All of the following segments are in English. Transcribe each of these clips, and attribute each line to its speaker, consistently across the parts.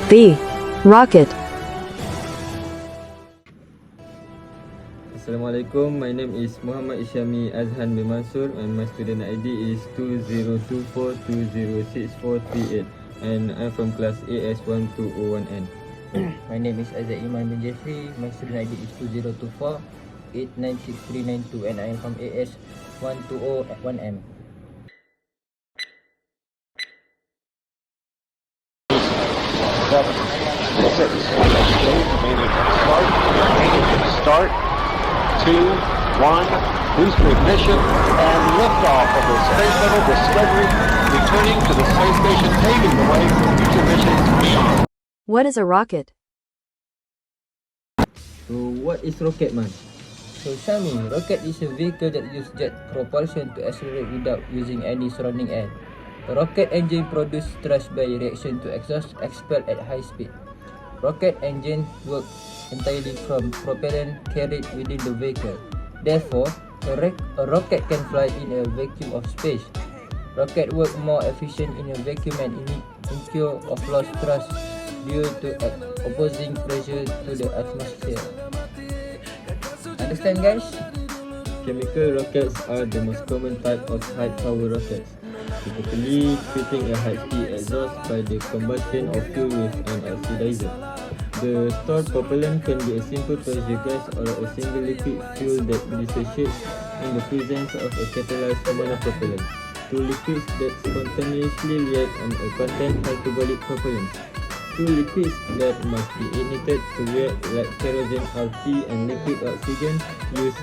Speaker 1: The rocket.
Speaker 2: Assalamualaikum, my name is Muhammad Isyami Azhan bin Mansur and my student ID is 2024206438 and I'm from class AS1201N.
Speaker 3: My name is Azad Iman bin Jeffrey. My student ID is 2024-896392 and I am from AS1201M.
Speaker 4: Start. 2, 1, booster ignition, and liftoff of the Space Shuttle Discovery, returning to the space station, paving the way for future missions beyond.
Speaker 1: What is a rocket?
Speaker 2: So what is rocket, man?
Speaker 3: So Shami, rocket is a vehicle that uses jet propulsion to accelerate without using any surrounding air. A rocket engine produces thrust by reaction to exhaust expelled at high speed. Rocket engines work entirely from propellant carried within the vehicle. Therefore, a rocket can fly in a vacuum of space. Rocket work more efficient in a vacuum and incur of lost thrust due to opposing pressure to the atmosphere. Understand, guys?
Speaker 2: Chemical rockets are the most common type of high power rockets, typically creating a high-speed exhaust by the combustion of fuel with an oxidizer. The stored propellant can be a simple pressure gas or a single liquid fuel that dissociates in the presence of a catalyzed monopropellant. Two liquids that spontaneously react on a content hyperbolic propellant. Two liquids that must be ignited to react like kerosene RT and liquid oxygen used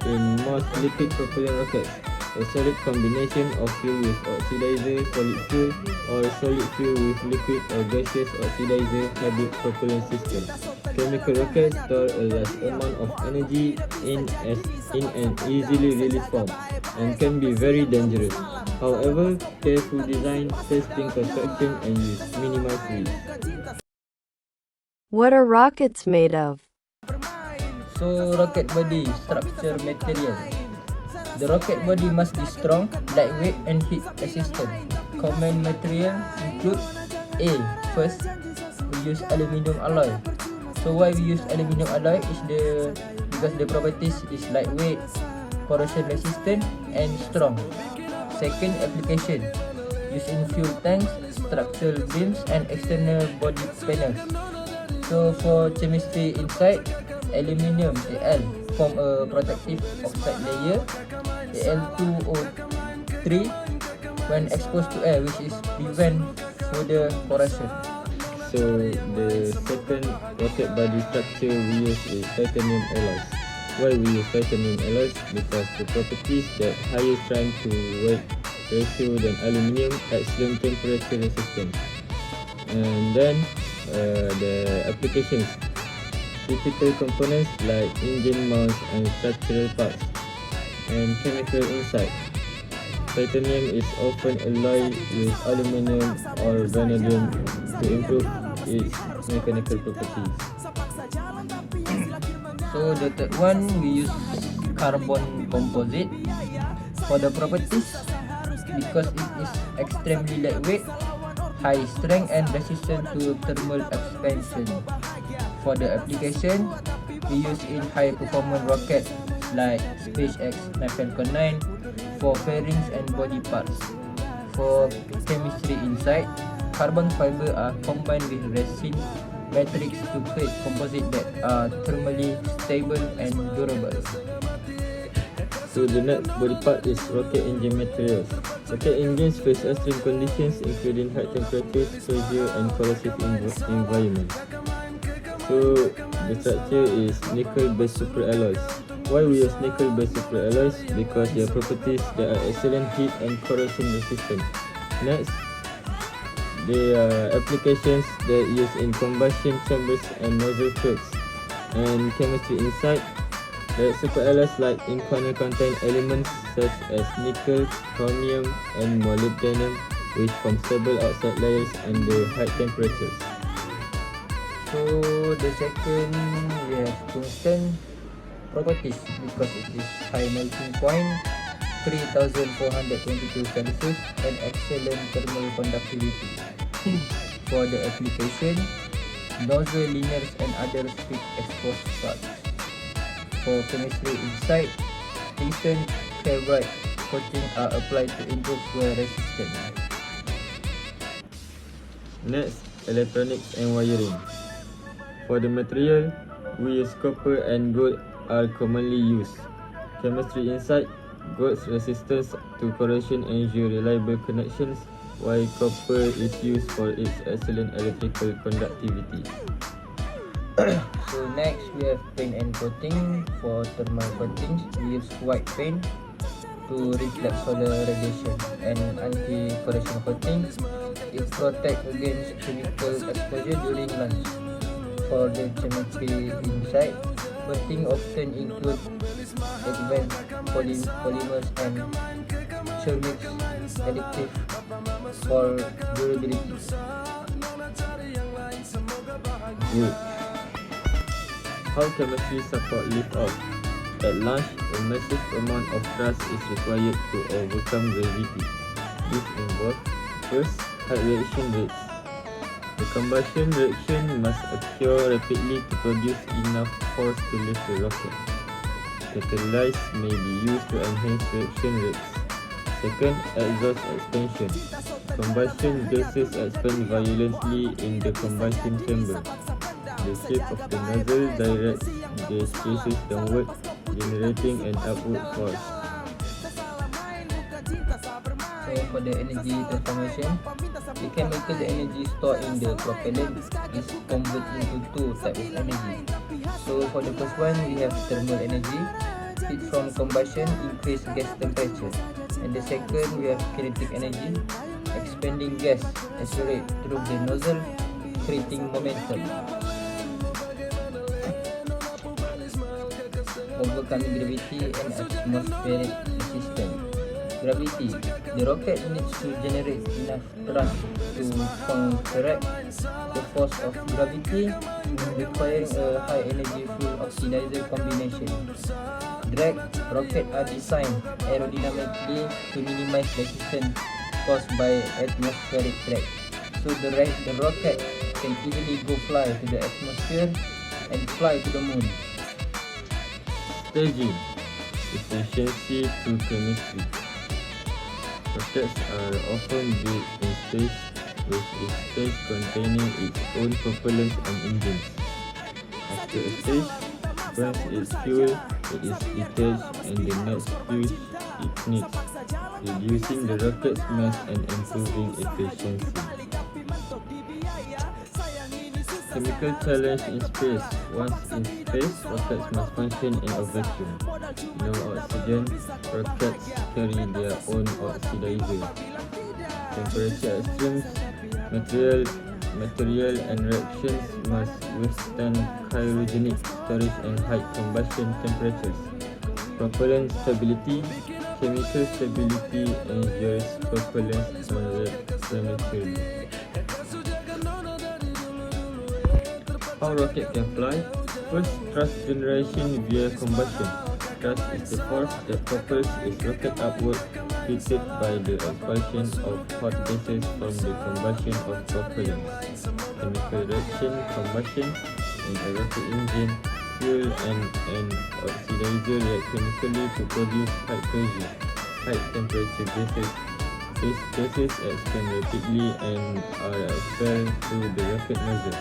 Speaker 2: in most liquid propellant rockets. A solid combination of fuel with oxidizer, solid fuel, or solid fuel with liquid or gaseous oxidizer hybrid propellant system. Chemical rockets store a large amount of energy in an easily released form and can be very dangerous. However, careful design, testing, construction, and use minimize risk.
Speaker 1: What are rockets made of?
Speaker 3: So, rocket body structure material. The rocket body must be strong, lightweight, and heat resistant. Common material include A. First, we use aluminium alloy. So why we use aluminium alloy is because the properties is lightweight, corrosion resistant, and strong. Second, application. Used in fuel tanks, structural beams, and external body panels. So for chemistry inside, aluminium Al form a protective oxide layer Al2O3 when exposed to air, which is prevent further corrosion.
Speaker 2: So the second rocket body structure we use is titanium alloys. Why we use titanium alloys? Because the properties that higher strength to weight ratio than aluminium excellent temperature resistance. And then the applications. Critical components like engine mounts and structural parts, and chemical inside. Titanium is often alloyed with aluminum or vanadium to improve its mechanical properties.
Speaker 3: So the third one, we use carbon composite for the properties because it is extremely lightweight, high strength, and resistant to thermal expansion. For the application, we use in high performance rockets like SpaceX Falcon 9 for fairings and body parts. For chemistry inside, carbon fiber are combined with resin matrix to create composite that are thermally stable and durable.
Speaker 2: So the next body part is rocket engine materials. Rocket engines face extreme conditions including high temperatures, pressure, and corrosive environments. So the structure is nickel-based superalloys. Why we use nickel-based superalloys? Because their properties that are excellent heat and corrosion resistant. Next, there are applications that use in combustion chambers and nozzle plugs. And chemistry inside, the superalloys like inconel contain elements such as nickel, chromium, and molybdenum, which form stable outside layers under high temperatures.
Speaker 3: So the second, we have tungsten properties because it is high melting point, 3422 Celsius, and excellent thermal conductivity. For the application, nozzle, linears, and other speed exposed parts. For chemistry inside, tungsten carbide coating are applied to improve wear resistance.
Speaker 2: Next, electronics and wiring. For the material, we use copper and gold are commonly used. Chemistry inside, gold's resistance to corrosion ensure reliable connections, while copper is used for its excellent electrical conductivity.
Speaker 3: So next we have paint and coating. For thermal coatings, we use white paint to reflect solar radiation, and anti-corrosion coating. It protects against chemical exposure during lunch. For the chemistry inside, coating often include advanced polymers and ceramics additive for durability.
Speaker 2: Good. How chemistry support lift-off? At launch, a massive amount of thrust is required to overcome gravity. This involves, first, high reaction rates. The combustion reaction must occur rapidly to produce enough force to lift the rocket. Catalysts may be used to enhance reaction rates. Second, exhaust expansion. Combustion gases expand violently in the combustion chamber. The shape of the nozzle directs the gases downward, generating an upward force.
Speaker 3: So for the energy transformation, the chemical energy stored in the propellant is converted into two types of energy. So for the first one, we have thermal energy. Heat from combustion increase gas temperature. And the second, we have kinetic energy. Expanding gas accelerate through the nozzle, creating momentum. Overcoming gravity and atmospheric resistance. Gravity. The rocket needs to generate enough thrust to counteract the force of gravity, requiring a high energy fuel oxidizer combination. Drag. Rockets are designed aerodynamically to minimize resistance caused by atmospheric drag. So the rocket can easily go fly to the atmosphere and fly to the moon.
Speaker 2: Staging. Efficiency through chemistry. Rockets are often built in space, with each stage containing its own propellants and engines. After a stage burns its fuel, it is detached and the next fuse ignites, reducing the rocket's mass and improving efficiency. Chemical challenge in space. Once in space, rockets must function in a vacuum. No oxygen, rockets carry their own oxidizer. Temperature extremes, material and reactions must withstand cryogenic storage and high combustion temperatures. Propellant stability. Chemical stability ensures propellant non-reactivity. How rocket can fly? First, thrust generation via combustion. Thrust is the force that propels its rocket upward, created by the expulsion of hot gases from the combustion of propellants. Chemical reaction, combustion, in a rocket engine, fuel and an oxidizer react chemically to produce high pressure, high temperature gases. These gases expand rapidly and are expelled through the rocket nozzle.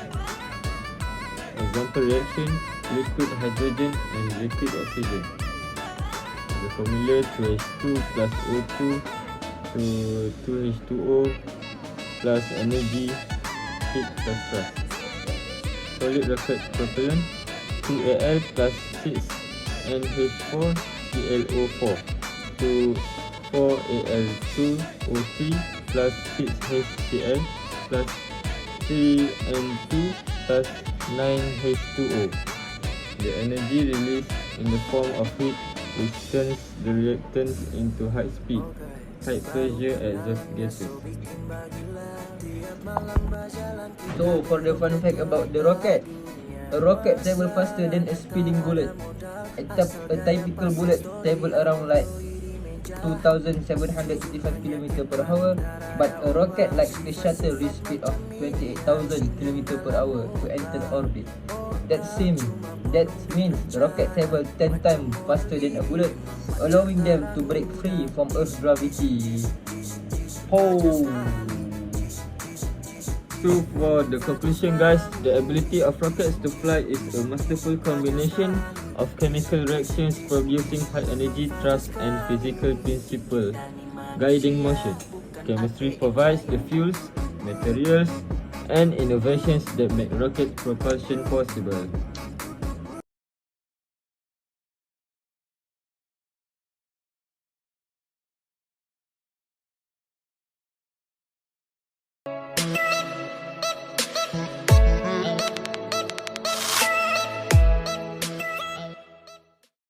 Speaker 2: Example reaction, liquid hydrogen and liquid oxygen. The formula 2H2 plus O2 to 2H2O plus energy, heat plus thrust. Solid rocket propellant 2Al plus 6NH4 ClO4 to 4Al2O3 plus 6HCl plus 3N2 plus 9H2O. The energy released in the form of heat which turns the reactants into high speed, high pressure exhaust gases.
Speaker 3: So for the fun fact about the rocket, a rocket travels faster than a speeding bullet. A typical bullet travels around like 2,785 km per hour, but a rocket like Space Shuttle reached speed of 28,000 km per hour to enter orbit. That means the rocket traveled 10 times faster than a bullet, allowing them to break free from Earth's gravity. Oh!
Speaker 2: So for the conclusion guys, the ability of rockets to fly is a masterful combination of chemical reactions producing high energy thrust and physical principle guiding motion. Chemistry provides the fuels, materials and innovations that make rocket propulsion possible.